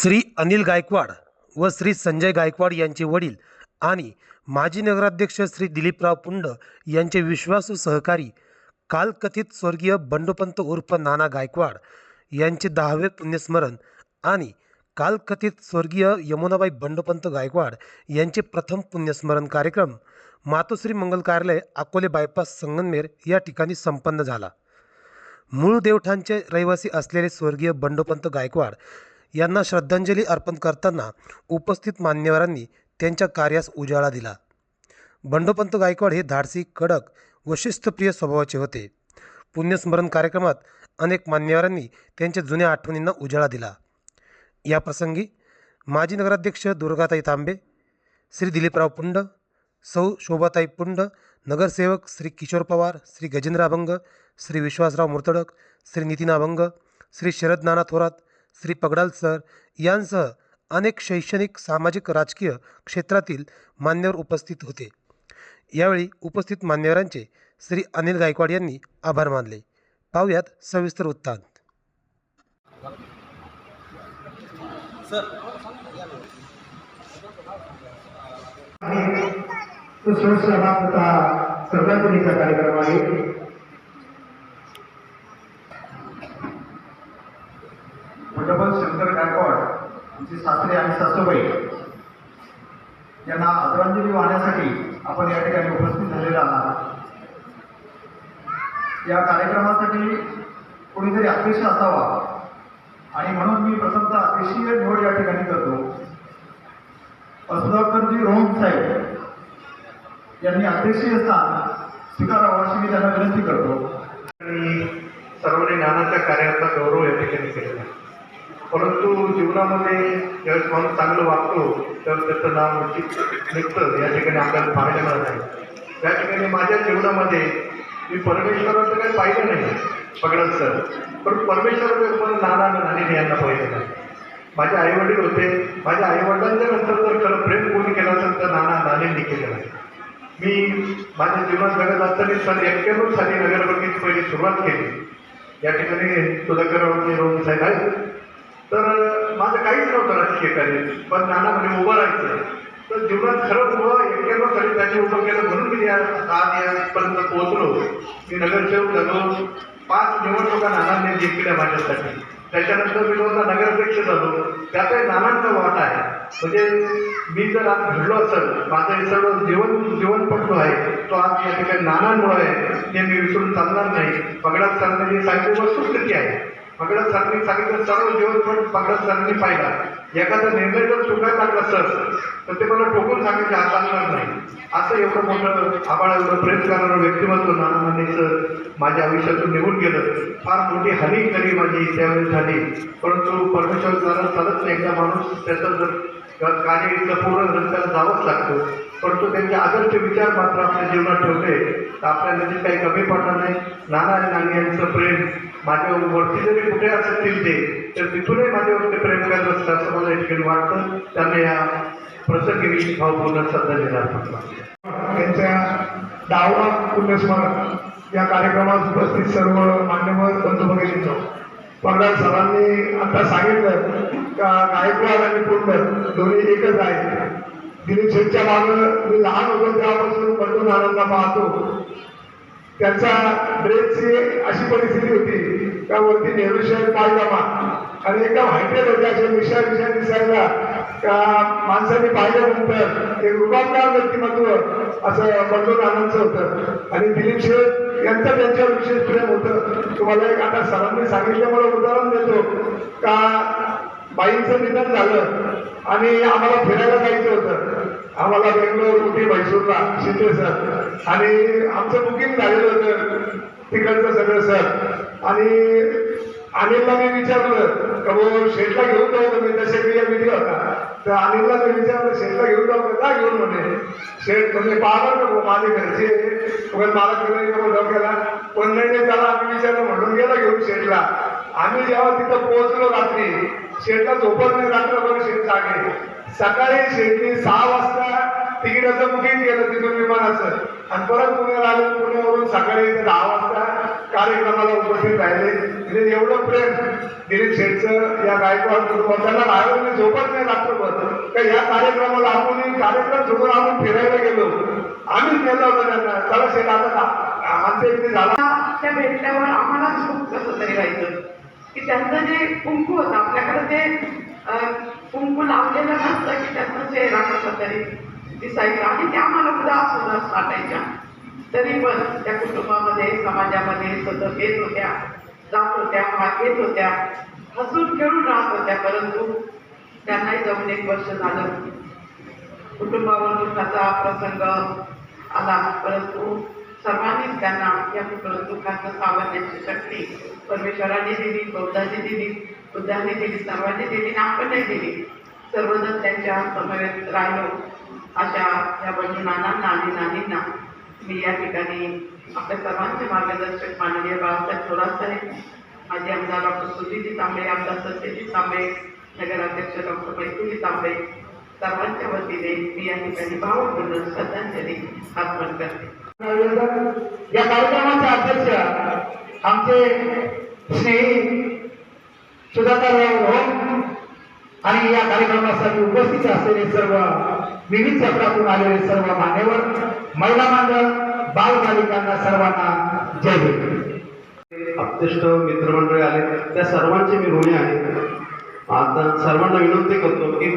श्री अनिल गायकवाड व श्री संजय गायकवाड यांचे वडील आणि माजी नगराध्यक्ष श्री दिलीपराव पुंड यांचे विश्वासू सहकारी कालकथित स्वर्गीय बंडोपंत उर्फ नाना गायकवाड यांचे 10वे पुण्यस्मरण आणि कालकथित स्वर्गीय यमुनाबाई बंडोपंत गायकवाड यांचे प्रथम पुण्यस्मरण कार्यक्रम मातोश्री मंगल कार्यालय अकोले बायपास संगमनेर या ठिकाणी संपन्न झाला। मूळ देवठाणचे रहिवासी असलेले स्वर्गीय बंडोपंत गायकवाड यांना श्रद्धांजली अर्पण करताना उपस्थित मान्यवरांनी त्यांच्या कार्यास उजाळा दिला। बंडोपंत गायकवाड हे धाडसी, कडक व शिस्तप्रिय स्वभावाचे होते। पुण्यस्मरण कार्यक्रमात अनेक मान्यवरांनी त्यांच्या जुन्या आठवणींना उजाळा दिला। या प्रसंगी माजी नगराध्यक्ष दुर्गाताई तांबे, श्री दिलीपराव पुंड, सौ शोभाताई पुंड, नगरसेवक श्री किशोर पवार, श्री गजेंद्र अभंग, श्री विश्वासराव मुर्तडक, श्री नितीन अभंग, श्री शरद नाना थोरात, श्री पगडाल सर यांसह अनेक शैक्षणिक, सामाजिक, राजकीय क्षेत्रातील मान्यवर उपस्थित होते। यावेळी उपस्थित मान्यवरांचे श्री अनिल गायकवाड यांनी आभार मानले। पाहुयात सविस्तर वृत्तांत। श्रद्धांजलीचा कार्यक्रम आहे। बंडोपंत शंकर गायकवाड यांचे सासरे आणि सासूबाई यांना आदरांजली वाहण्यासाठी आपण या ठिकाणी उपस्थित झालेला आहात। या कार्यक्रमासाठी कोणीतरी अध्यक्ष असावा आणि म्हणून मी प्रथमतः अध्यक्षीय निवड या ठिकाणी करतो। सुधाकरजी रोहन साहेब यांनी अध्यक्षीय स्थान स्वीकारावं अशी मी त्यांना विनंती करतो। सर्वांनी नानाच्या कार्याचा गौरव या ठिकाणी केलेला, परंतु जीवनामध्ये ज्यावेळेस माणूस चांगलं वागतो तर त्याचं नाव निघतं या ठिकाणी आपल्याला पाहायला मिळत आहे। या ठिकाणी माझ्या जीवनामध्ये मी परमेश्वराचं काही पाहिलं नाही पगडत सर, पण परमेश्वराचं पण नाना नानीने यांना पाहिलं नाही। माझे आईवडील होते, माझ्या आईवडिलांच्या नंतर जर खरं प्रेम कोणी केलं असेल तर नाना नानींनी केलेलं आहे। मी माझ्या जीवनात जगत असताना सन 91 साली नगरपालिकेची पहिली सुरुवात केली। या ठिकाणी सुधाकरजी रोहन साहेब आहेत, तर माझं काहीच नव्हतं राजकीय कार्य, पण नाना म्हणजे उभं राहायचं तर जीवनात खरं उभं 91 साली त्यांनी उभं केलं म्हणून मी आज यापर्यंत पोहोचलो। मी नगरसेवक झालो, 5 निवडणुका नानांनी जिंकल्या माझ्यासाठी। त्याच्यानंतर मी दोनदा नगराध्यक्ष झालो, त्यातही नानांचा वाटा आहे। म्हणजे मी जर आज घडलो असेल, माझं हे सर्व जीवनपटू आहे तो आज या ठिकाणी नानांमुळे आहे, हे मी विसरून चालणार नाही। पगडाल सरांनी जी सांगितली वस्तुस्थिती आहे, पगडाल सरांनी सांगितलं सर्व जीवनपट पगडाल सरांनी पाहिला। एखादा निर्णय जर चुकायला लागला सर तर ते मला ठोकून सांगायचे हा चालणार नाही। असं एवढं मोठं आम्हाला एवढं प्रेम करणारं व्यक्तिमत्व नानांनीचं माझ्या आयुष्यातून निघून गेलं। फार मोठी हानी तरी माझी त्यावेळेस झाली, परंतु परमेश्वर चालत नाही। एकदा माणूस त्याचं जर कार्य इथलं पूर्ण रस्त्याला जावंच लागतं, परंतु त्यांचे आदर्श विचार मात्र आपल्या जीवनात ठेवले तर आपल्याला जे काही कमी पडणार नाही। नाना आणि नानी यांचं प्रेम माझ्यावरती जरी कुठे असतील ते तर तिथूनही माझ्यावरती प्रेम करत असतं असं मला एक ठिकाणी वाटतं। त्यांना या प्रसंगी मी भावपूर्ण श्रद्धांजली अर्पण करतो। त्यांच्या 10वा पुण्यस्मरण या कार्यक्रमात उपस्थित सर्व मान्यवर बंधू भगिनींनो, पगडाल सरांनी आता सांगितलं का गायकवाड आणि पुंड दोन्ही एकच आहेत। दिलीप शेठच्या मागं मी लहान होतो तेव्हापासून बंडू नानांना पाहतो। त्यांचा ड्रेसची अशी परिस्थिती होती का वरती नेहरू शर्ट पायजामा आणि एकदम हायटेड होते, असे विषय दिसायला का माणसांनी पाहिल्यानंतर एक रुबाबदार व्यक्तिमत्व असं बंडू नानांचं होतं। आणि दिलीप शेठ यांचं त्यांच्यावर विशेष प्रेम होतं। तुम्हाला एक आता सरांनी सांगितल्यामुळे उदाहरण देतो का बाईंचं निधन झालं आणि आम्हाला फिरायला जायचं होतं, आम्हाला बेंगलोर, उटी, म्हैसूरला शिंदे सर, आणि आमचं बुकिंग झालेलं होतं तिकडचं सगळं सर। आणि अनिलला मी विचारलं का भाऊ शेठला घेऊन जाऊ का, मी तसे क्रिया विधी होता तर अनिलला मी विचारलं शेठला घेऊन जाऊ का घेऊन म्हणे। शेठ म्हणजे पाहणार नको माझे घरचे मला केलं डोक्याला, पण नाही त्याला आम्ही विचारलं म्हणून गेला घेऊन शेठला। आम्ही जेव्हा तिथं पोहोचलो रात्री, शेठला झोपत नाही रात्रभर, शेठ जागे। सकाळी शेठनी 6 वाजता तिकिटाचं बुकिंग केलं तिथून विमानाचं आणि परत पुण्याला आलं। पुण्यावरून सकाळी 10 वाजता कार्यक्रमाला उपस्थित राहिले. म्हणजे एवढं प्रेम दिलीप शेठचं या गायकवाड कुटुंबात, त्यांना राहायला झोपत नाही रात्रभर. का या कार्यक्रमाला आपण कार्यक्रम सोडून आपण फिरायला गेलो, आम्हीच गेलो होतो त्यांना. चला शेठ आता अंत्यविधी झाला. त्या भेटल्यावर आम्हाला खूप कसं तरी व्हायचं की त्यांचं जे कुंकू होतं आपल्याकडे ते कुंकू लावलेलं नसतं की त्यांचा चेहरा कसा तरी दिसायचा आणि त्या आम्हाला उदास उदास वाटायच्या. तरी पण त्या कुटुंबामध्ये समाजामध्ये सतत येत होत्या, जात होत्या, भाग घेत होत्या, हसून खेळून राहत होत्या. परंतु त्यांनाही जाऊन 1 वर्ष झालं. कुटुंबावर दुःखाचा प्रसंग आला, परंतु सर्वांनीच त्यांना या दुःखाचं सावरण्याची शक्ती परमेश्वराने दिली, बौद्धाने दिली, बुद्धाने दिली, सर्वांनी दिली, आपणही दिली. सर्वजण त्यांच्या समवेत राहिलो. अशा या बंधू नानांना आणि नानींना मी या ठिकाणी आपल्या सर्वांचे मार्गदर्शक माननीय बाळासाहेब थोरात साहेब, माझे आमदार डॉक्टर सुधीजी तांबे, आमदार सत्यजित तांबे, नगराध्यक्ष डॉक्टर मैथिली तांबे, सर्वांच्या वतीने मी या ठिकाणी भावपूर्ण श्रद्धांजली अर्पण करते. या कार्यक्रमाचे अध्यक्ष आमचे स्नेही सुधाकरराव आणि या कार्यक्रमासाठी उपस्थित असलेले सर्व विविध क्षेत्रातून आलेले सर्व मान्यवर, महिला मंडळ, बालबालिकांना सर्वांना जय हिंद. अत्यष्ट मित्रमंडळी आले, त्या सर्वांचे मी ऋणी आहे. आता सर्वांना विनंती करतो की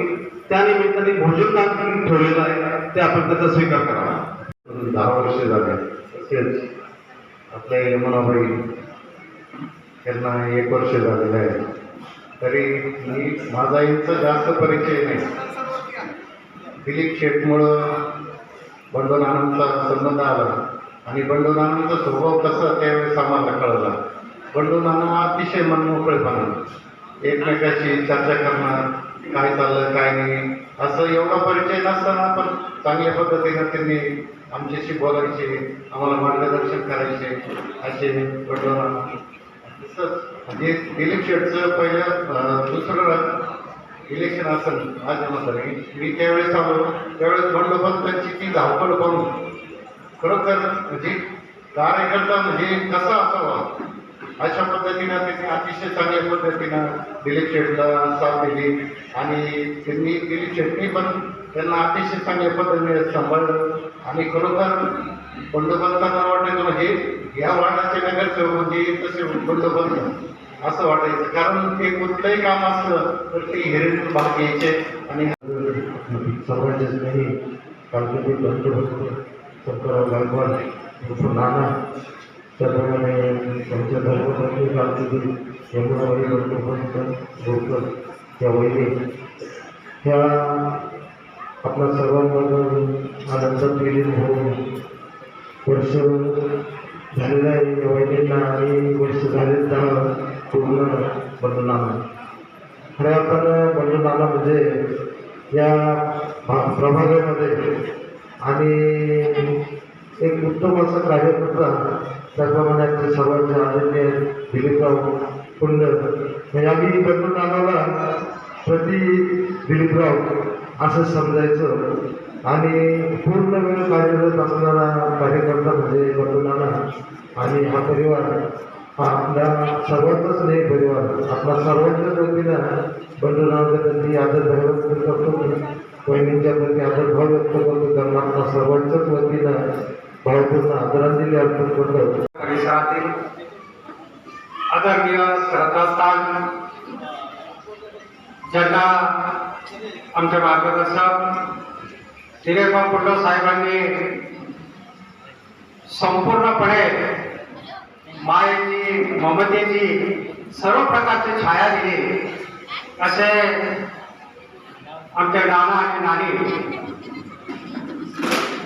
त्या निमित्ताने भोजन दान ठेवलेलं आहे ते आपण त्याचा स्वीकार करावा. 10 वर्षे झाले. तसेच आपल्या यमुनाबाई यांना 1 वर्ष झालेलं आहे. तरी माझा यांचा जास्त परिचय नाही. दिलीप शेठमुळं बंडू नानांचा संबंध आला आणि बंडू नानांचा स्वभाव कसा त्यावेळेस आम्हाला कळला. बंडू नाना अतिशय मनमोकळेपणा, एकमेकाची चर्चा करणार, काय चाललं काय नाही असं एवढा परिचय नसताना पण चांगल्या पद्धतीनं त्यांनी आमच्याशी बोलायचे, आम्हाला मार्गदर्शन करायचे असे बंडू नाना. तसंच म्हणजे दिलीप शेठचं पहिलं दुसरं इलेक्शन असेल माझ्या मताने, मी त्यावेळेस आलो त्यावेळेस बंडोबस्तांची ती धावपळ पाहून खरोखर म्हणजे कार्यकर्ता म्हणजे कसा असावा अशा पद्धतीनं त्यांनी अतिशय चांगल्या पद्धतीनं दिलीप शेठला साथ दिली आणि त्यांनी दिलीप शेठनी पण त्यांना अतिशय चांगल्या पद्धतीने सांभाळलं आणि खरोखर बंडोबस्तांना वाटायचं म्हणजे या वार्डाचे नगरसेवक म्हणजे तसे बंडोबस्त असं वाटायचं. कारण ते कुठलंही काम असलं तर ते हिरेतून भाग घ्यायचे आणि सर्वांचे स्नेही कालकटी बंधुभक्त शंकरराव गायकवाड उर्फ नाना, त्याप्रमाणे त्यांच्या धर्मपत्नी कालकटी यमुनाबाई बंधुभक्त बोरकर त्या वहिनी ह्या आपल्या सर्वांमधून आनंदात विलीन होऊन वर्ष झालेलं आहे. या वहिनींना आणि वर्ष झालेलं पूर्ण बंडू नाना. खऱ्या अर्थानं बंडू नाना म्हणजे या प्रभागामध्ये आणि एक उत्तम असा कार्यकर्ता, त्याप्रमाणे आमचे सर्वांचे आदरणीय दिलीपराव पुंड म्हणजे आम्ही बंडू नानाला प्रति दिलीपराव असं समजायचं आणि पूर्ण वेळ कार्यरत असणारा कार्यकर्ता म्हणजे बंडू नाना. आणि हा परिवार हा आपल्या सर्वांचाच नाही परिवार, आपला सर्वांच्याच वतीनं बंडू नानाच्या प्रती आदरभाव व्यक्त करतो, बहिणींच्या प्रती आदरभाव व्यक्त करतो, त्यांना आपल्या सर्वांच्याच वतीनं भावपूर्ण आदरांजली अर्पण करतो. परिसरातील आदरणीय श्रद्धास्थान ज्यांना आमचे मार्गदर्शक दिलीपराव पुंड साहेबांनी संपूर्णपणे मायेची, ममतेची सर्व प्रकारची छाया दिली असे आमचे नाना आणि नानी,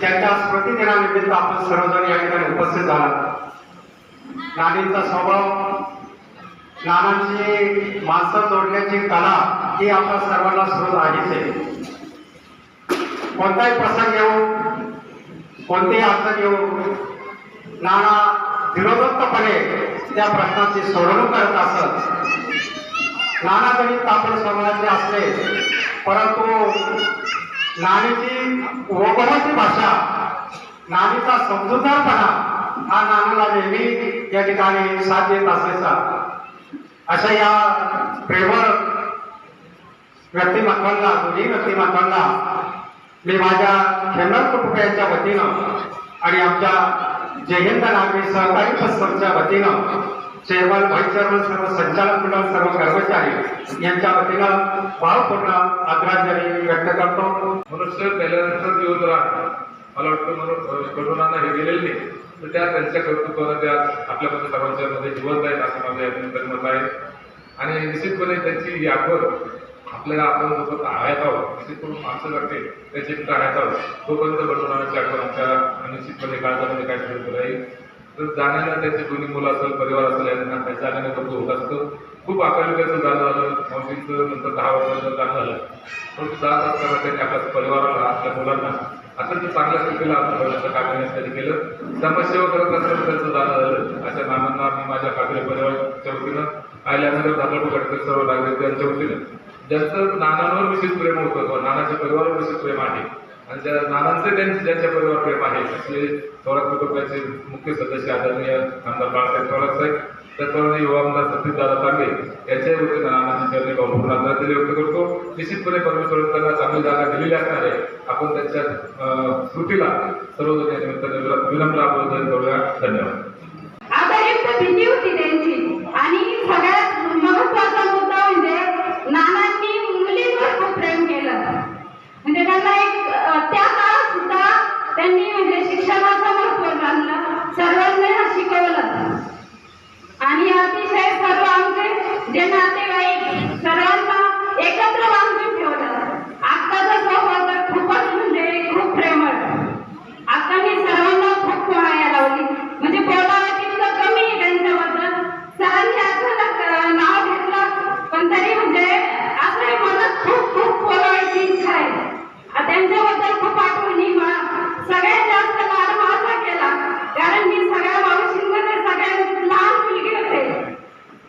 त्यांच्या स्मृतिदिनानिमित्त आपण सर्वजण या ठिकाणी उपस्थित झाला. नानींचा स्वभाव, नानांची माणसं जोडण्याची कला ही आपल्या सर्वांना स्रोत आहेच आहे. कोणताही प्रसंग येऊ, कोणतेही अडचण येऊ, नाना विरोधकपणे त्या प्रश्नाची सोडवणूक करत असत. नाना जरी तापड समाजाचे असले परंतु नानीची ओघवती भाषा, नानीचा समजूतदारपणा हा नानाला नेहमी या ठिकाणी साथ देत असायचा. अशा या प्रेमळ व्यक्तिमत्वांना, दोन्ही व्यक्तिमत्वांना मी माझ्या खेमनाथ कुटुंबियांच्या वतीनं आणि आमच्या जय हिंद नागरी सहकारी ट्रस्टच्या वतीनं चेअरमन, व्हाईस चेअरमन, सर्व संचालक मंडळ, सर्व कर्मचारी यांच्या वतीनं भावपूर्ण आदरांजली व्यक्त करतो. मनुष्य मेल्यानंतर दिवस राहणार. मला वाटतं करोनानं हे गेलेलं नाही, तर त्या त्यांच्या कर्तृत्वाला त्या आपल्यामध्ये सर्वांच्या मध्ये जिवंत आहेत असं माझं यातून मत आहे. आणि निश्चितपणे त्यांची ही आठवण आपल्याला आपण जसं हयात आहोत, निश्चितपणे माणसं करते त्याची हयात आहोत, तोपर्यंत बंडोनाची आठवण आमच्या निश्चितपणे काळजामध्ये काय ठेवत राहील. तर जाण्याला त्यांचे दोन्ही मुलं असेल, परिवार असेल, यांना त्यांच्या जाण्याने होत असतं. खूप आकालिकाचं झालं, मावशींचं नंतर 10 वर्षाचं जाणं झालं. पण जात असताना त्यांनी आपल्या परिवाराला, आपल्या मुलांना अत्यंत चांगल्या स्थितीला आपण ठेवण्याचं कार्य त्यांनी केलं. समाजसेवा करत असताना त्यांचं जाणं झालं. अशा नानांना मी माझ्या काकडे परिवाराच्या वतीनं, आयल्यानगर धाकड गडकरी सर्व नागरिक यांच्या वतीनं, ज्यांचं नानांवर विशेष प्रेम होतं व नानाच्या परिवारावर विशेष प्रेम आहे आणि ज्या नानांचे ज्यांच्या परिवार प्रेम आहे असे थोरात कुटुंबाचे मुख्य सदस्य आदरणीय आमदार बाळासाहेब थोरात साहेब, त्याचप्रमाणे युवा आमदार सतीशदादा तांबे यांच्या वतीनं नानाची चरणी भावपूर्ण आदरांजली व्यक्त करतो. निश्चितपणे परमेश्वर त्यांना चांगली जागा दिलेली असणार आहे. आपण त्यांच्या स्मृतीला सर्वजण या निमित्ताने विनम्र अभिवादन करूया. धन्यवाद. आदरयुक्त भीती होती त्यांची. आणि सगळ्यात महत्वाचा मुद्दा म्हणजे नानांनी मुलींवर खूप प्रेम केलं. म्हणजे त्यांना एक त्या काळात सुद्धा त्यांनी म्हणजे शिक्षणाचं महत्व जाणलं, सर्वांना शिकवलं. आणि अतिशय सर्व आमचे जे नातेवाईक सर्वांना एकत्र बांधून ठेवलं. आत्ताचा स्वभाव तर खूपच म्हणजे खूप प्रेमळ. आत्तानी सर्वांना खूप माया लावली. म्हणजे बोलावं तितकं कमी आहे त्यांच्याबद्दल. सरांनी असं नाव घेतलं पण तरी म्हणजे असं मनात खूप खूप बोलावायची इच्छा आहे. त्यांच्याबद्दल खूप आठवणी. सगळ्यात जास्त लाड माझा केला, कारण मी सगळ्या मावशींमध्ये सगळ्यात लहान मुलगी होते.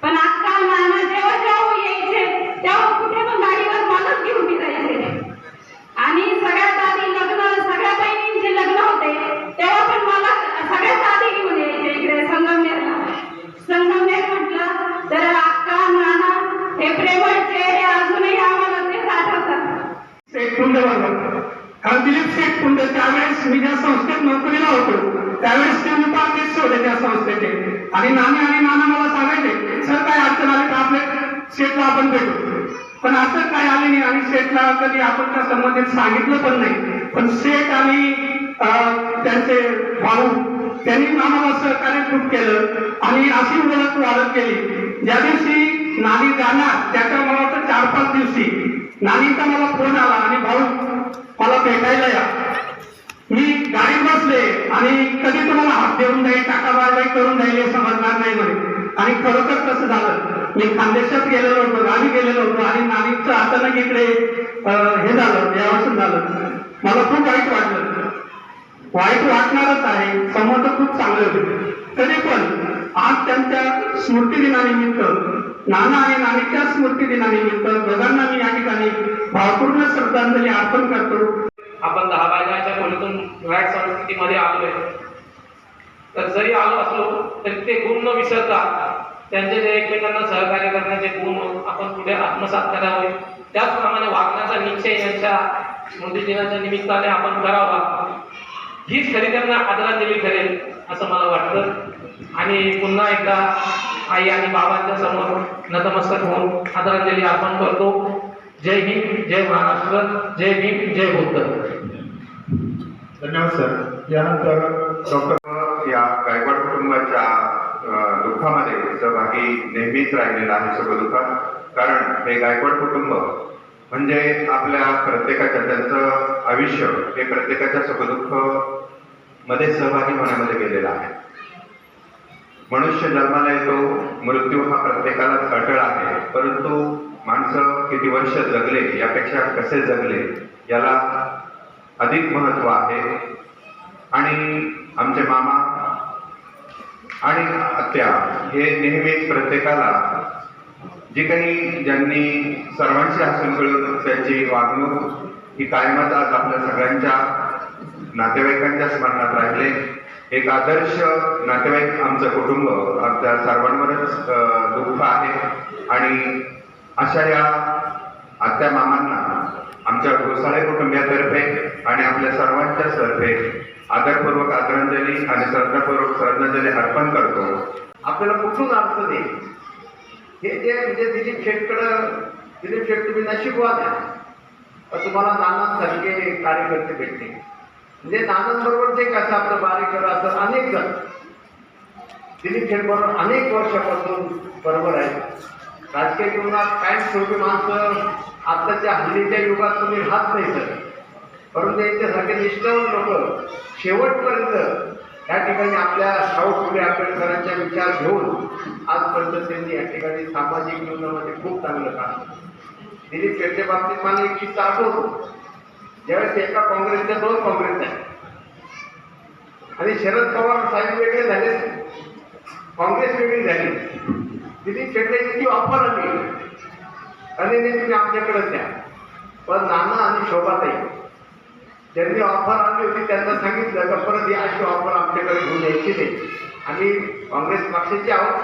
पण अक्का, नाना जेव्हा जेव्हा यायचे तेव्हा कुठे पण गाडीवर मलाच घेऊन फिरायचे. आणि सगळ्यात आधी लग्न, सगळ्या बहिणींचे लग्न होते तेव्हा पण मला सगळ्यात आधी घेऊन यायचे इकडे संगमनेरला. संगमनेर म्हटलं तर अक्का, नाना हे प्रेमळ चेहरे अजूनही आम्हाला ते आठवतात. शेठ पुंडवर्ग, कारण दिलीप शेठ पुंड त्यावेळेस मी ज्या संस्थेत नोकरीला होतो त्यावेळेस ते उपाध्यक्ष होते त्या संस्थेचे. आणि नाना मला सांगायचे, सर काय अडचण आली तर आपल्या शेठला आपण भेटू. पण असं काय आले नाही आणि शेठला कधी आपण त्या संबंधित सांगितलं पण नाही. पण शेठ आणि त्यांचे भाऊ त्यांनी आम्हाला सहकार्य खूप केलं आणि अशी ओळख वाढत गेली. ज्या दिवशी नानी जाणार त्याच्या मला वाटतं 4-5 दिवशी नानीचा मला फोन आला आणि भाऊ मला भेटायला या. मी गाडीत बसले आणि कधी तुम्हाला हात देऊन जाईल, टाका बाय करून जाईल हे समजणार नाही म्हणे. आणि खरोखर कसं झालं, मी खानदेशात गेलेलो होतो, गावी गेलेलो होतो आणि नानीचं अचानक इकडे हे झालं, यावसन झालं. मला खूप वाईट वाटलं. वाईट वाटणारच आहे, संबंध खूप चांगले होते. तरी पण आज त्यांच्या स्मृती दिनानिमित्त, नाना आणि नानीच्या स्मृती दिनानिमित्त दोघांना मी या ठिकाणी भावपूर्ण श्रद्धांजली अर्पण करतो. आपण 10 बायकांच्या खोलीतून मराठी संस्कृतीमध्ये आलोय, तर जरी आलो असलो तरी ते गुण न विसरता त्यांचे जे एकमेकांना सहकार्य करण्याचे गुण आपण पुढे आत्मसात करावे. त्याचप्रमाणे वागण्याचा निश्चय यांच्या स्मृती दिनाच्या निमित्ताने आपण करावा. हीच खरी त्यांना आदरांजली ठरेल असं मला वाटतं. आणि पुन्हा एकदा आई आणि बाबांच्या समोर नतमस्तक होऊन आदरांजली अर्पण करतो. जय हिंद, जय महाराष्ट्र, जय भीम, जय बुद्ध. धन्यवाद सर. यानंतर डॉक्टर या गायकवाड कुटुंबाच्या दुःखामध्ये सहभागी नेहमीच राहिलेला आहे सुखदुःखात. कारण हे गायकवाड कुटुंब म्हणजे आपल्या प्रत्येकाच्या, त्यांचं आयुष्य हे प्रत्येकाच्या सुखदुःख मध्ये सहभागी होण्यामध्ये गेलेलं आहे. मनुष्य जन्माला येतो, मृत्यू हा प्रत्येकालाच अटळ आहे, परंतु माणसं किती वर्ष जगले यापेक्षा कसे जगले याला अधिक महत्व आहे. आणि आमचे मामा आणि आत्या हे नेहमीच प्रत्येकाला जे काही ज्यांनी सर्वांशी हसून खेळून त्याची वागणूक ही कायमच आज आपल्या सगळ्यांच्या नातेवाईकांच्या स्मरणात राहिले. एक आदर्श नातेवाईक आमचं कुटुंब आमच्या सर्वांवरच दुःख आहे आणि अशा या आत्या मामांना आमच्या घोसाळे कुटुंबियातर्फे आणि आपल्या सर्वांच्या तर्फे आदरपूर्वक आदरांजली आणि श्रद्धापूर्वक श्रद्धांजली अर्पण करतो. आपल्याला कुठून अडचण आहे हे जे म्हणजे दिलीप शेठ तुम्ही नशीबवान द्या तर तुम्हाला नानांसारखे कार्यकर्ते भेटते. म्हणजे नानांबरोबर जे कसं आपलं बारीक असं अनेक जण दिलीप शेठ बरोबर अनेक वर्षापासून बरोबर आहे. राजकीय जीवनात कायम शेवटी माणसं आताच्या हल्लीच्या युगात तुम्ही राहत नाही सर, परंतु यांच्यासारखे निष्ठावंत लोक शेवटपर्यंत या ठिकाणी आपल्या शाहू फुले आंबेडकरांच्या विचार घेऊन आजपर्यंत त्यांनी या ठिकाणी सामाजिक जीवनामध्ये खूप चांगलं काम. दिलीप शेट्टीच्या बाबतीत मला एक किस्सा आठवतो. ज्यावेळेस एका काँग्रेसच्या 2 काँग्रेस आहे आणि शरद पवार साहेब वेगळे झाले, काँग्रेस वेगळी झाली. दिलीप शेट्टीची ऑफर आली आणि तुम्ही आमच्याकडेच द्या, पण नाना आणि शोभाताई ज्यांनी ऑफर आली होती त्यांना सांगितलं का परत ही अशी ऑफर आमच्याकडे घेऊन यायची नाही. आम्ही काँग्रेस पक्षाचे आहोत,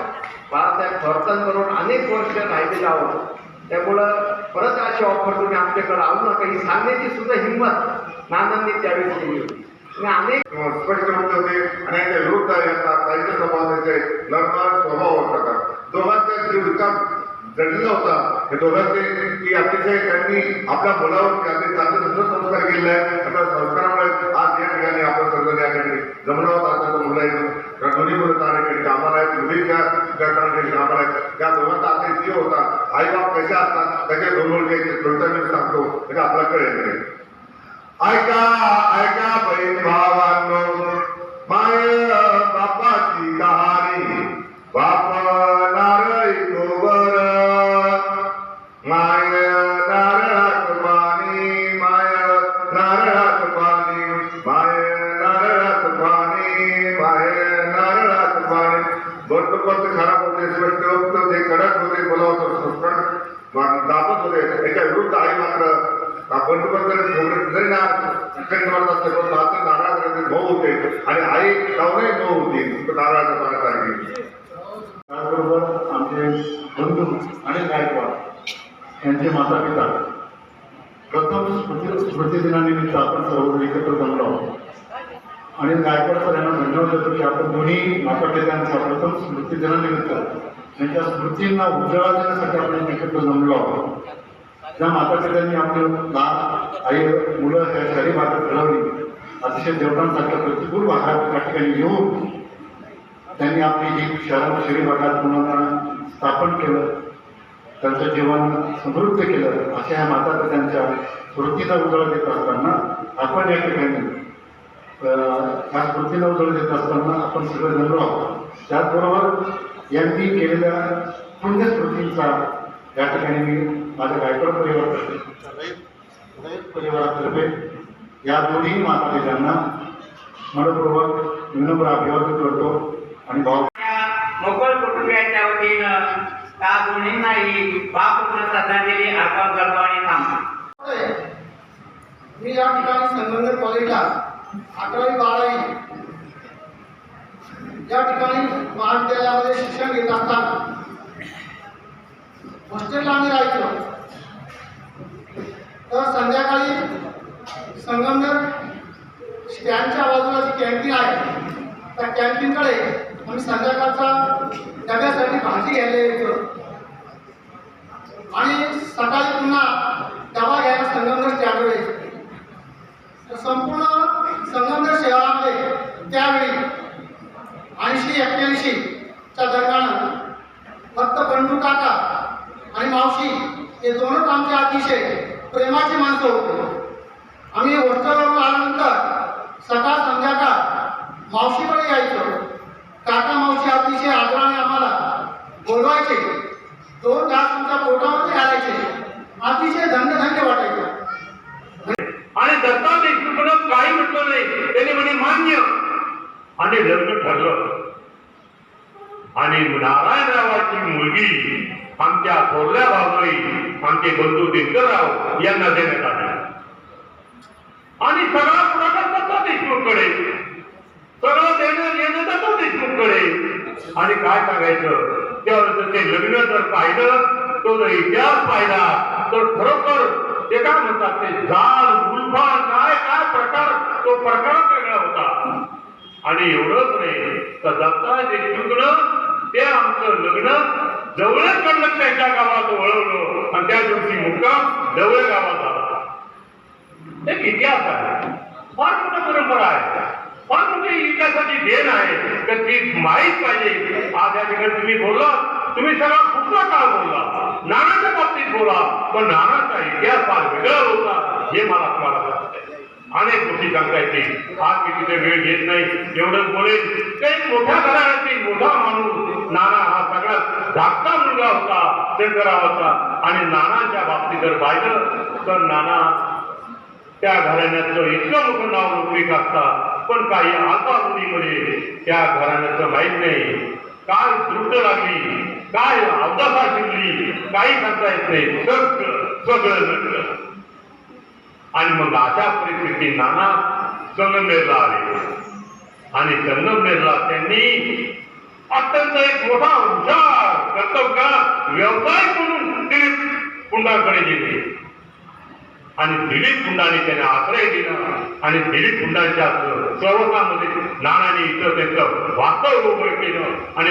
बाळासाहेब थोरातांबरोबर अनेक वर्ष राहिलेले आहोत, त्यामुळं परत अशी ऑफर तुम्ही आमच्याकडे आणू नका ही सांगण्याची सुद्धा हिंमत नानांनी त्यावेळेस केली होती. अनेक स्पष्ट होते आणि ते विरुद्ध येतात काही समाजाचे लढणार स्वभाव होता. दोघांचा जीव इतका जडलेला होता हे दोघांचे की अतिशय त्यांनी आपल्या मुलावरती अगदी चांगले सुंदर संस्कार केले आहे. त्या संस्कारामुळे आज या ठिकाणी आपण सर्व या ठिकाणी जमला होता. आता मुलं आहेत दोन्ही मुलं तारेकडे कामाला आहेत, मुलीच्या तारेकडे कामाला आहेत. त्या दोघांचा असा जीव होता. आईबाप कशा असतात त्याच्या 2 मुलगे थोडक्यात मी सांगतो म्हणजे आपला कळेल नाही. ऐका ऐका बहीण भावांनो माय बापाची कहाणी. बाप नारळी गोबर माय नारळात पाणी, माय नारळात पाणी, माय नारळात पाणी, माय नारळात पाणी. बंदोबस्त खराब होते, स्पष्ट होते, कडक होते, बोलावं संस्कार दाबत होते. त्याच्या विरुद्ध आई मात्र बंदोबस्त जरी ना नारळाचे भाऊ होते आणि आई जाऊनही भाऊ होती नारळाच्या पाण्यासारखी. त्याचबरोबर आमचे बंधू आणि गायकवाड यांचे माता पिता प्रथम स्मृती दिनानिमित्त आपण सर्व एकत्र जमलो आहोत आणि गायकवाड सर यांना धन्यवाद देतो की आपण दोन्ही माता पित्यांचा प्रथम स्मृती दिनानिमित्त त्यांच्या स्मृतींना उजाळा देण्यासाठी आपण एकत्र जमलो आहोत. ज्या माता पित्यांनी आपली लहान आई मुलं त्या शहरी भागात घडवली, अतिशय देवतांसारख्या प्रतिकूल भागात त्या ठिकाणी येऊन त्यांनी आपली ही शहरी भागात मुलांना स्थापन केलं, त्यांचं जीवन समृद्ध केलं. अशा ह्या माता पित्यांच्या स्मृतीचा उजाळा देत असताना आपण या ठिकाणी ह्या स्मृतीला उजाळा देत असताना आपण सगळे जमलो आहोत. त्याचबरोबर यांनी केलेल्या पुण्य स्मृतींचा या ठिकाणी मी माझ्या गायकवाड परिवारातर्फे या दोन्ही माता पित्यांना मनपूर्वक विनम्र अभिवादन करतो आणि भाव मोकळ कुटुंबियांच्या वतीनं त्या दोन्हींनाही भावपूर्ण श्रद्धांजली अर्पण करतो आणि थांबतो. मी या ठिकाणी संगमनेर कॉलेजला 11वी 12वी या ठिकाणी महाविद्यालयामध्ये शिक्षण घेत असताना हॉस्टेलला आम्ही राहायचो. तर संध्याकाळी संगमनेर स्टँडच्या बाजूला जी कॅन्टीन आहे त्या कॅन्टीनकडे आम्ही संध्याकाळचा डब्यासाठी भाजी घ्यायला यायचो आणि सकाळी पुन्हा डबा घ्यायला संगमनेर स्टँडवर यायचो. तर संपूर्ण संगमनेर शहरामध्ये त्यावेळी 80-81च्या दरम्यान फक्त बंडू काका आणि मावशी हे दोनच आमचे अतिशय प्रेमाची माणसं होते. आम्ही हॉस्टेलवरून आल्यानंतर सकाळ संध्याकाळ मावशीकडे यायचो. काका मावशी अतिशय आदराने आम्हाला बोलवायचे, 2 तास तुमच्या पोटामध्ये घालायचे, अतिशय धन्य वाटायचं. आणि दत्ता देशमुखनं काही म्हटलं नाही, त्याने म्हणे मान्य आणि लग्न ठरलं. आणि नारायणरावाची मुलगी आमच्या थोरल्या भावई आमचे बंधू दिनकरराव यांना देण्यात आली आणि सगळा पुढाकार दत्ता देशमुखकडे. सगळं देणं येणं जातं देशमुखकडे. आणि काय सांगायचं, त्यावर ते लग्न जर पाहिलं, तो जर इतिहास पाहिला, तर खरोखर ते काय म्हणतात, ते जाल उलफान काय काय प्रकार, तो प्रकार वेगळा होता. आणि एवढंच नाही तर दत्ता देशमुखनं ते आमचं लग्न जवळकडनं त्यांच्या गावात वळवलं आणि त्या दिवशी मुक्काम जवळ गावात आला. एक इतिहास आहे, फार मोठी परंपरा आहे, फार मोठी इतिहासाची देण आहे, तर ती माहीत पाहिजे. आज या ठिकाणी तुम्ही बोलला, तुम्ही सगळा कुठला काळ बोलला, नानाच्या बाबतीत बोला, पण नानाचा इतिहास फार वेगळा होता हे मला तुम्हाला सांगता येईल. अनेक गोष्टी सांगता येतील, आज मी तिथे वेळ घेत नाही, एवढंच बोलेल. काही मोठ्या घराण्यातील मोठा माणूस नाना हा सगळ्यात धाकटा मुलगा होता, शंकरावाचा. आणि नानाच्या बाबतीत जर पाहिलं तर नाना त्या घराण्याचं इतकं मोठं नाव लौकिक असतात, पण काही अल्पावधीमध्ये त्या घराण्याचं माहीत नाही. काय दृष्ट लागली, काय अवदासा शिरली, काही सांगता येत नाही, सगळं नटलं. आणि मग अशा परिस्थितीत नाना संगमनेरला आले आणि संगमनेरला त्यांनी अत्यंत एक मोठा हुशार कर्तव्य व्यवसाय म्हणून दिलीप पुंडाकडे गेले. आणि दिलीप पुंडाने त्यांना आश्रय दिला आणि दिलीप पुंडांच्या सहवासामध्ये नानाने इथं त्यांचं वास्तव उभं केलं. आणि